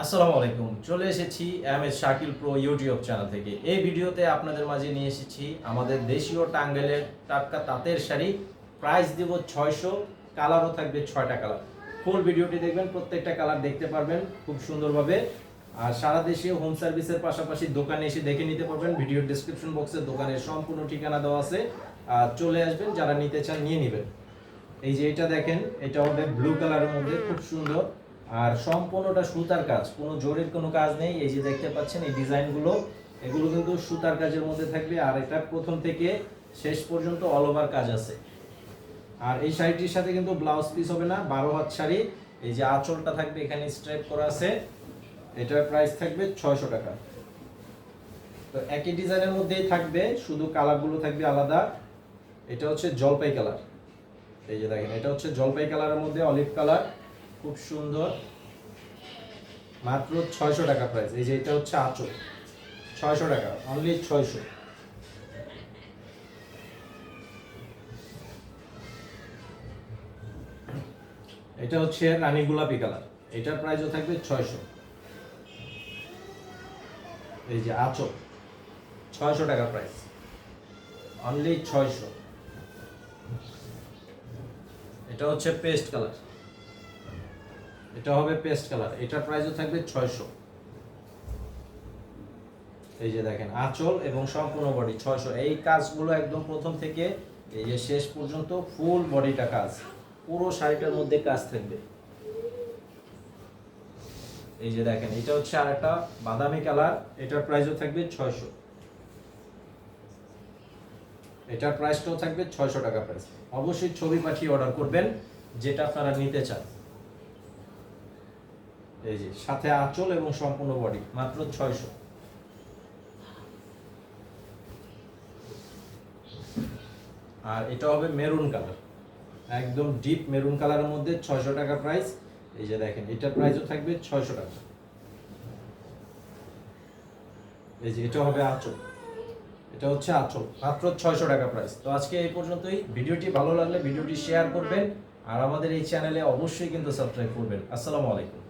আসসালামু আলাইকুম। চলে এসেছি MS Shakil pro YouTube channel থেকে। এই ভিডিওতে আপনাদের মাঝে নিয়ে এসেছি আমাদের দেশীয় টাঙ্গাইলের টাটকা তাঁতের শাড়ি। প্রাইস দিব 600, কালারও থাকবে 6টা কালার। ফুল ভিডিওটি দেখবেন, প্রত্যেকটা কালার দেখতে পারবেন খুব সুন্দরভাবে। আর সারা দেশে হোম সার্ভিসের পাশাপাশি দোকানে এসে দেখে নিতে পারবেন। ভিডিওর ডেসক্রিপশন বক্সে দোকানের সম্পূর্ণ ঠিকানা দেওয়া আছে। আর চলে আসবেন, যারা নিতে চান নিয়ে নেবেন। এই যে এটা দেখেন, এটা হবে ব্লু কালারের মধ্যে, খুব সুন্দর। আর সম্পূর্ণটা সুতার কাজ, কোনো জরির কোনো কাজ নেই। এই যে দেখতে পাচ্ছেন এই ডিজাইনগুলো, এগুলো কিন্তু সুতার কাজের মধ্যে থাকবে। আর এটা প্রথম থেকে শেষ পর্যন্ত অল ওভার কাজ আছে। আর এই শাড়িটির সাথে কিন্তু ব্লাউজ পিস হবে না, 12 হাত শাড়ি। এই যে আঁচলটা থাকবে, এখানে স্ট্রাইপ করা আছে। এটার প্রাইস থাকবে 600 টাকা। তো একই ডিজাইনের মধ্যেই থাকবে, শুধু কালারগুলো থাকবে আলাদা। এটা হচ্ছে জলপাই কালার। এই যে দেখেন, এটা হচ্ছে জলপাই কালারের মধ্যে অলিভ কালার, খুব সুন্দর। মাত্র 600 টাকা প্রাইস। এই যে এটা হচ্ছে আঁচল, 600 টাকা, অনলি 600। এটা হচ্ছে রানী গোলাপি কালার, এটার প্রাইসও থাকবে 600। এই যে আঁচল, 600 টাকা প্রাইস, অনলি 600। এটা হচ্ছে পেস্ট কালার, এটা হবে পেস্ট কালার, এটার প্রাইসও থাকবে 600। এই যে দেখেন আঁচল এবং সম্পূর্ণ বডি 600। এই কাজগুলো একদম প্রথম থেকে এই যে শেষ পর্যন্ত ফুল বডিটা কাজ, পুরো শাড়িটার মধ্যে কাজ থাকবে। এই যে দেখেন, এটা হচ্ছে আরেকটা বাদামি কালার, এটার প্রাইসও থাকবে 600। এটার প্রাইসটাও থাকবে 600 টাকা প্রাইস। অবশ্যই ছবি পাঠিয়ে অর্ডার করবেন যেটা আপনারা নিতে চান। এই যে সাথে আঁচল এবং সম্পূর্ণ বডি, মাত্র 600। আর এটা হবে মেরুন কালার, একদম ডিপ মেরুন কালারের মধ্যে, 600 টাকা প্রাইস। এই যে দেখেন, এটার প্রাইসও থাকবে 600 টাকা। এই যে এটা হবে আঁচল, এটা হচ্ছে আঁচল, মাত্র 600 টাকা প্রাইস। তো আজকে এই পর্যন্তই। ভিডিওটি ভালো লাগলে ভিডিওটি শেয়ার করবেন, আর আমাদের এই চ্যানেলে অবশ্যই কিন্তু সাবস্ক্রাইব করবেন। আসসালামু আলাইকুম।